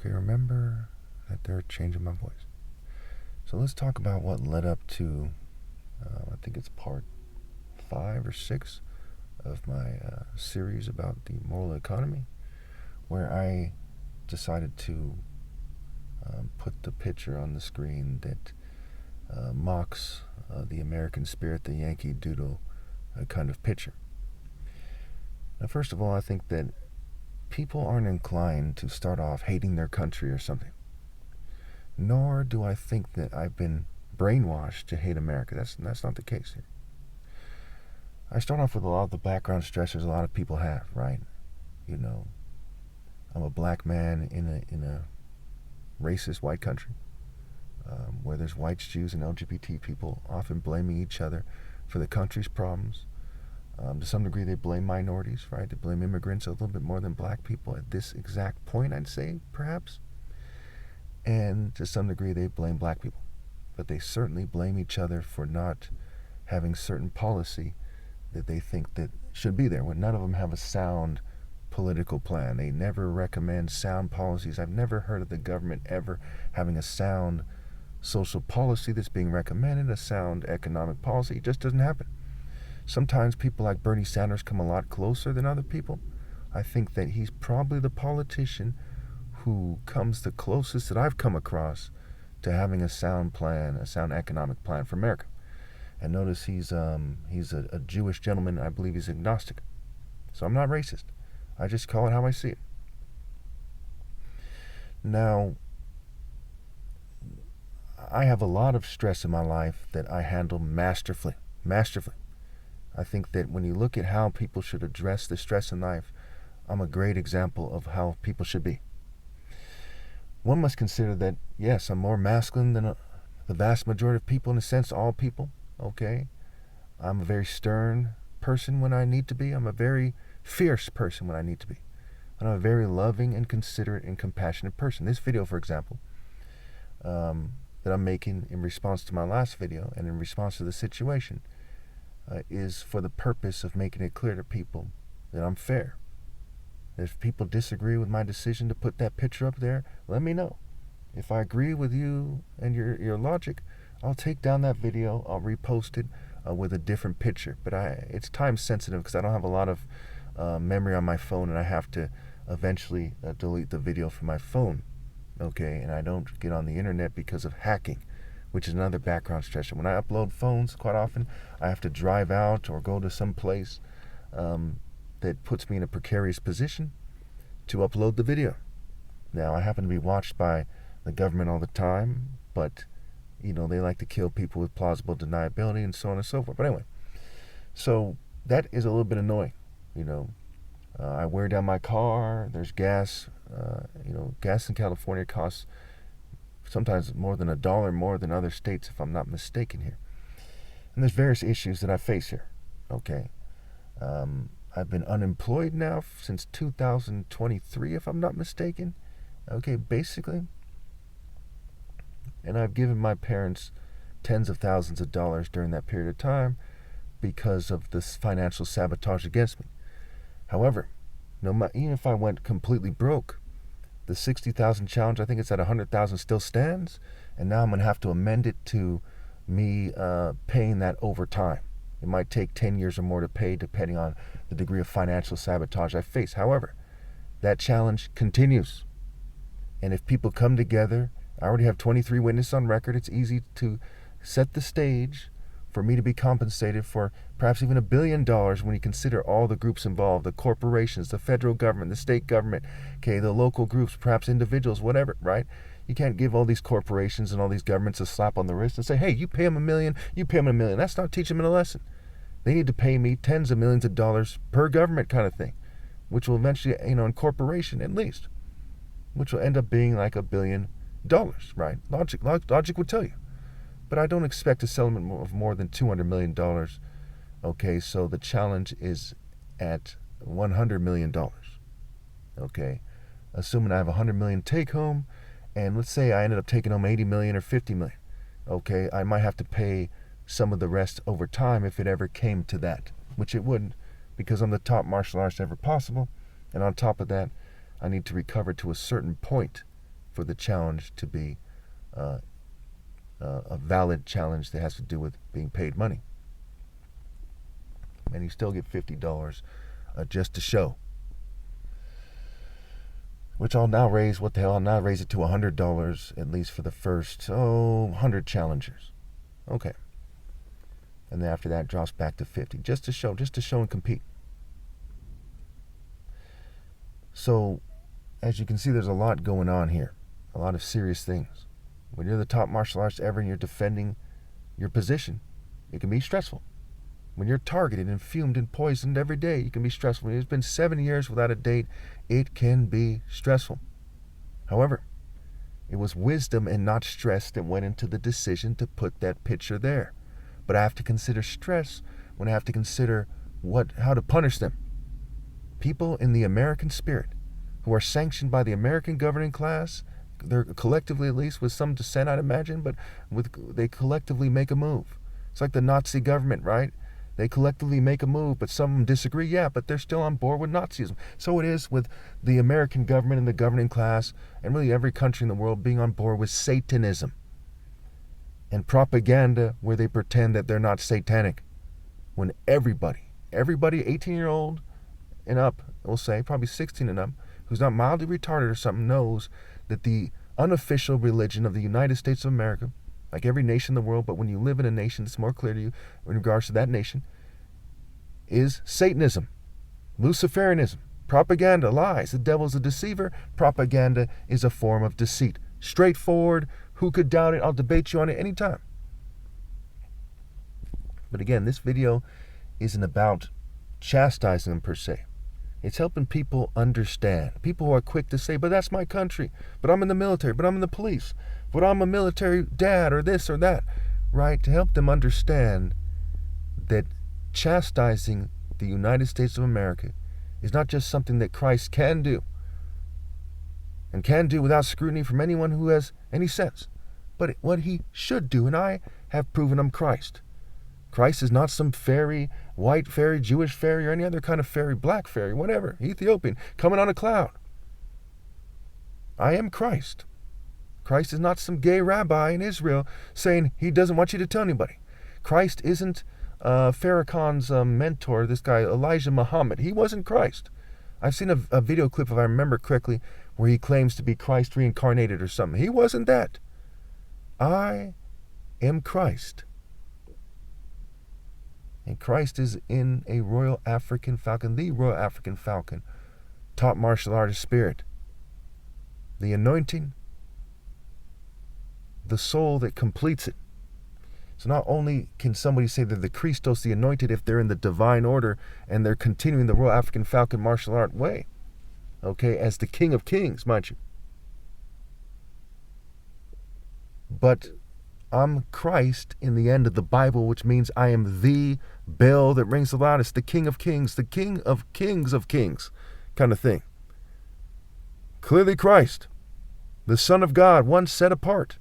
Okay, remember that they're changing my voice. So let's talk about what led up to, I think it's part 5 or 6 of my series about the moral economy, where I decided to put the picture on the screen that mocks the American spirit, the Yankee Doodle kind of picture. Now, first of all, I think that people aren't inclined to start off hating their country or something. Nor do I think that I've been brainwashed to hate America. That's not the case here. I start off with a lot of the background stressors a lot of people have, right? You know, I'm a black man in a racist white country, where there's whites, Jews, and LGBT people often blaming each other for the country's problems. To some degree, they blame minorities, right? They blame immigrants a little bit more than black people at this exact point, I'd say, perhaps. And to some degree, they blame black people. But they certainly blame each other for not having certain policy that they think that should be there, when none of them have a sound political plan. They never recommend sound policies. I've never heard of the government ever having a sound social policy that's being recommended, a sound economic policy. It just doesn't happen. Sometimes people like Bernie Sanders come a lot closer than other people. I think that he's probably the politician who comes the closest that I've come across to having a sound plan, a sound economic plan for America. And notice he's a Jewish gentleman. I believe he's agnostic. So I'm not racist. I just call it how I see it. Now, I have a lot of stress in my life that I handle masterfully. I think that when you look at how people should address the stress in life, I'm a great example of how people should be. One must consider that, yes, I'm more masculine than the vast majority of people, in a sense, all people, okay? I'm a very stern person when I need to be. I'm a very fierce person when I need to be. And I'm a very loving and considerate and compassionate person. This video, for example, that I'm making in response to my last video and in response to the situation, is for the purpose of making it clear to people that I'm fair. If people disagree with my decision to put that picture up there, let me know. If I agree with you and your logic, I'll take down that video, I'll repost it with a different picture. But it's time sensitive because I don't have a lot of memory on my phone, and I have to eventually delete the video from my phone. Okay, and I don't get on the internet because of hacking, which is another background stressor. When I upload phones, quite often, I have to drive out or go to some place that puts me in a precarious position to upload the video. Now, I happen to be watched by the government all the time, but, you know, they like to kill people with plausible deniability and so on and so forth. But anyway, so that is a little bit annoying, you know. I wear down my car, there's gas. Gas in California costs sometimes more than $1 more than other states, if I'm not mistaken here. And there's various issues that I face here, okay? I've been unemployed now since 2023, if I'm not mistaken, okay, basically. And I've given my parents tens of thousands of dollars during that period of time because of this financial sabotage against me. However, even if I went completely broke, the 60,000 challenge, I think it's at 100,000, still stands, and now I'm going to have to amend it to me paying that over time. It might take 10 years or more to pay, depending on the degree of financial sabotage I face. However, that challenge continues. And if people come together, I already have 23 witnesses on record. It's easy to set the stage for me to be compensated for perhaps even $1 billion when you consider all the groups involved, the corporations, the federal government, the state government, okay, the local groups, perhaps individuals, whatever, right? You can't give all these corporations and all these governments a slap on the wrist and say, hey, you pay them $1 million, you pay them $1 million. That's not teaching them a lesson. They need to pay me tens of millions of dollars per government kind of thing, which will eventually, in corporation at least, which will end up being like $1 billion, right? Logic would tell you. But I don't expect a settlement of more than $200 million. Okay, so the challenge is at $100 million. Okay, assuming I have $100 million take home, and let's say I ended up taking home $80 million or $50 million. Okay, I might have to pay some of the rest over time if it ever came to that, which it wouldn't, because I'm the top martial artist ever possible. And on top of that, I need to recover to a certain point for the challenge to be a valid challenge that has to do with being paid money. And you still get $50 just to show. Which I'll now raise, I'll now raise it to $100, at least for the first, 100 challengers. Okay. And then after that, it drops back to 50, just to show and compete. So, as you can see, there's a lot going on here, a lot of serious things. When you're the top martial artist ever and you're defending your position, it can be stressful. When you're targeted and fumed and poisoned every day, it can be stressful. When it's been 7 years without a date, it can be stressful. However, it was wisdom and not stress that went into the decision to put that picture there. But I have to consider stress when I have to consider how to punish them. People in the American spirit who are sanctioned by the American governing class, they're collectively, at least with some dissent I'd imagine, but they collectively make a move. It's like the Nazi government, right? They collectively make a move, but some of them disagree, yeah, but they're still on board with Nazism. So it is with the American government and the governing class, and really every country in the world being on board with Satanism and propaganda where they pretend that they're not satanic. When everybody, 18-year-old and up, we'll say, probably 16 and up, who's not mildly retarded or something, knows that the unofficial religion of the United States of America, like every nation in the world, but when you live in a nation, it's more clear to you in regards to that nation, is Satanism, Luciferianism, propaganda, lies. The devil's a deceiver. Propaganda is a form of deceit. Straightforward. Who could doubt it? I'll debate you on it anytime. But again, this video isn't about chastising them per se. It's helping people understand. People who are quick to say, but that's my country, but I'm in the military, but I'm in the police, but I'm a military dad or this or that, right? To help them understand that chastising the United States of America is not just something that Christ can do, and can do without scrutiny from anyone who has any sense, but what he should do, and I have proven I'm Christ. Christ is not some fairy, white fairy, Jewish fairy, or any other kind of fairy, black fairy, whatever, Ethiopian, coming on a cloud. I am Christ. Christ is not some gay rabbi in Israel saying he doesn't want you to tell anybody. Christ isn't Farrakhan's mentor, this guy Elijah Muhammad. He wasn't Christ. I've seen a video clip, if I remember correctly, where he claims to be Christ reincarnated or something. He wasn't that. I am Christ. And Christ is in a Royal African Falcon, the Royal African Falcon, top martial artist spirit. The anointing, the soul that completes it. So not only can somebody say they're the Christos, the anointed, if they're in the divine order and they're continuing the Royal African Falcon martial art way, okay, as the King of Kings, mind you. But I'm Christ in the end of the Bible, which means I am the bell that rings the loudest, the King of Kings, the King of Kings kind of thing. Clearly Christ, the Son of God, one set apart.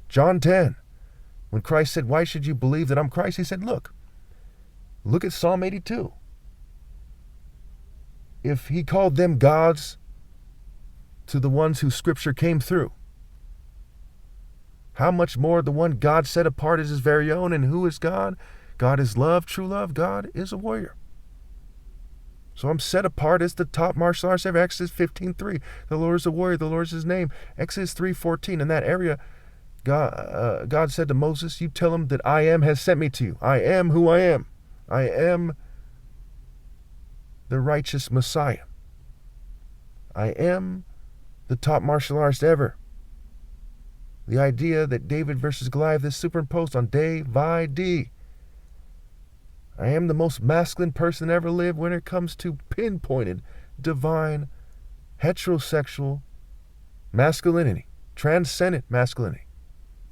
John 10, when Christ said, why should you believe that I'm Christ? He said, look at Psalm 82. If he called them gods to the ones whose scripture came through, how much more the one God set apart is his very own. And who is God? God is love, true love. God is a warrior. So I'm set apart as the top martial artist ever. Exodus 15:3. The Lord is a warrior. The Lord is his name. Exodus 3:14. In that area, God said to Moses, you tell him that I am has sent me to you. I am who I am. I am the righteous Messiah. I am the top martial artist ever. The idea that David versus Goliath is superimposed on David. I am the most masculine person ever lived when it comes to pinpointed, divine, heterosexual masculinity, transcendent masculinity.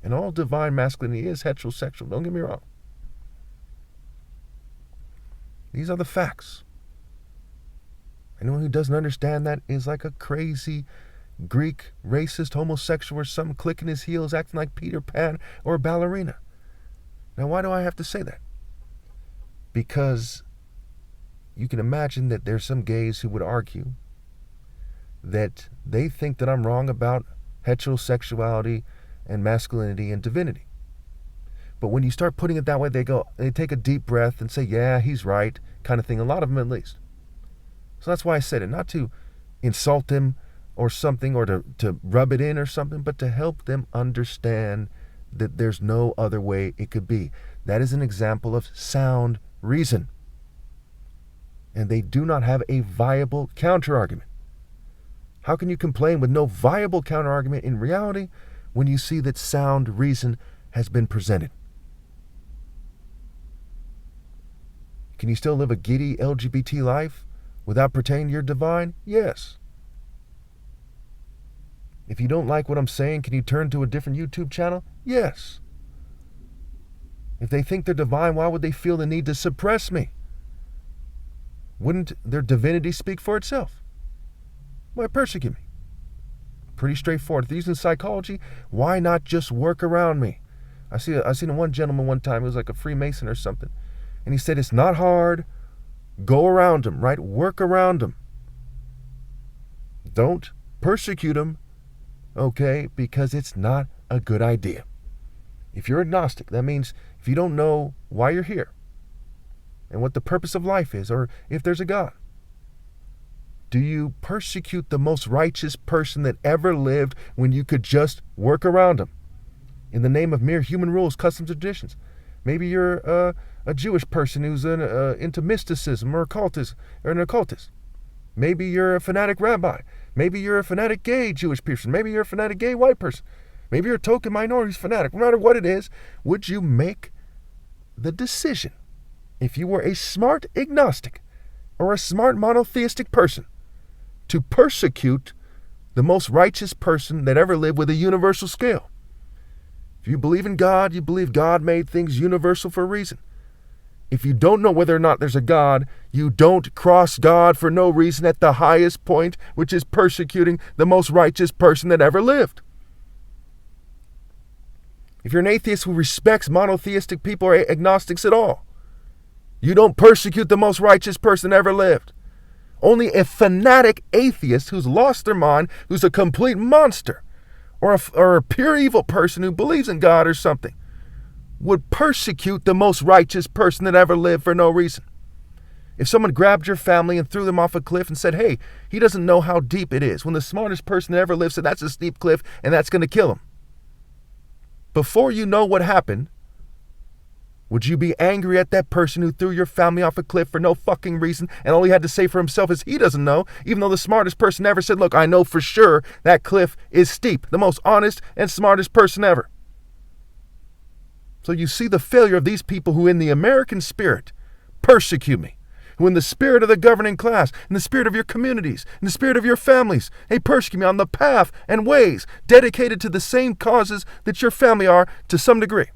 And all divine masculinity is heterosexual, don't get me wrong. These are the facts. Anyone who doesn't understand that is like a crazy Greek, racist, homosexual, or some clicking his heels, acting like Peter Pan or a ballerina. Now, why do I have to say that? Because you can imagine that there's some gays who would argue that they think that I'm wrong about heterosexuality and masculinity and divinity. But when you start putting it that way, they take a deep breath and say, yeah, he's right, kind of thing. A lot of them at least. So that's why I said it, not to insult them or something, or to rub it in or something, but to help them understand that there's no other way it could be. That is an example of sound reason. And they do not have a viable counterargument. How can you complain with no viable counterargument in reality when you see that sound reason has been presented? Can you still live a giddy LGBT life without pretending you're divine? Yes. If you don't like what I'm saying, can you turn to a different YouTube channel? Yes. If they think they're divine, why would they feel the need to suppress me? Wouldn't their divinity speak for itself? Why persecute me? Pretty straightforward. If they're using psychology, why not just work around me? I seen one gentleman one time, he was like a Freemason or something, and he said, it's not hard. Go around them, right? Work around them. Don't persecute them, okay? Because it's not a good idea. If you're agnostic, that means if you don't know why you're here and what the purpose of life is, or if there's a God, do you persecute the most righteous person that ever lived when you could just work around him in the name of mere human rules, customs, and traditions? Maybe you're a Jewish person who's into mysticism or an occultist. Maybe you're a fanatic rabbi. Maybe you're a fanatic gay Jewish person. Maybe you're a fanatic gay white person. Maybe you're a token minority fanatic. No matter what it is, would you make the decision, if you were a smart agnostic or a smart monotheistic person, to persecute the most righteous person that ever lived with a universal scale? If you believe in God, you believe God made things universal for a reason. If you don't know whether or not there's a God, you don't cross God for no reason at the highest point, which is persecuting the most righteous person that ever lived. If you're an atheist who respects monotheistic people or agnostics at all, you don't persecute the most righteous person that ever lived. Only a fanatic atheist who's lost their mind, who's a complete monster, or a pure evil person who believes in God or something, would persecute the most righteous person that ever lived for no reason. If someone grabbed your family and threw them off a cliff and said, hey, he doesn't know how deep it is, when the smartest person that ever lived said that's a steep cliff and that's going to kill him, before you know what happened, would you be angry at that person who threw your family off a cliff for no fucking reason, and all he had to say for himself is he doesn't know, even though the smartest person ever said, look, I know for sure that cliff is steep, the most honest and smartest person ever? So you see the failure of these people who in the American spirit persecute me, who in the spirit of the governing class, in the spirit of your communities, in the spirit of your families, they persecute me on the path and ways dedicated to the same causes that your family are to some degree.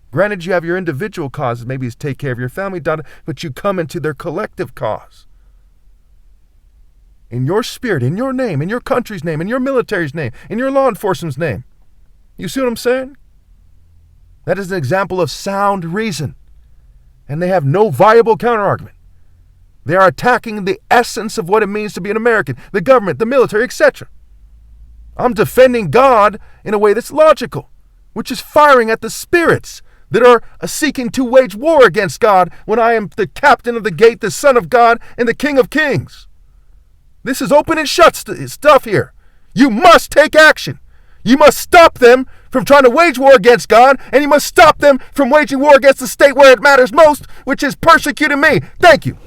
Granted, you have your individual causes, maybe it's take care of your family, but you come into their collective cause. In your spirit, in your name, in your country's name, in your military's name, in your law enforcement's name. You see what I'm saying? That is an example of sound reason. And they have no viable counterargument. They are attacking the essence of what it means to be an American, the government, the military, etc. I'm defending God in a way that's logical, which is firing at the spirits that are seeking to wage war against God when I am the captain of the gate, the Son of God, and the King of Kings. This is open and shut stuff here. You must take action. You must stop them from trying to wage war against God, and you must stop them from waging war against the state where it matters most, which is persecuting me. Thank you.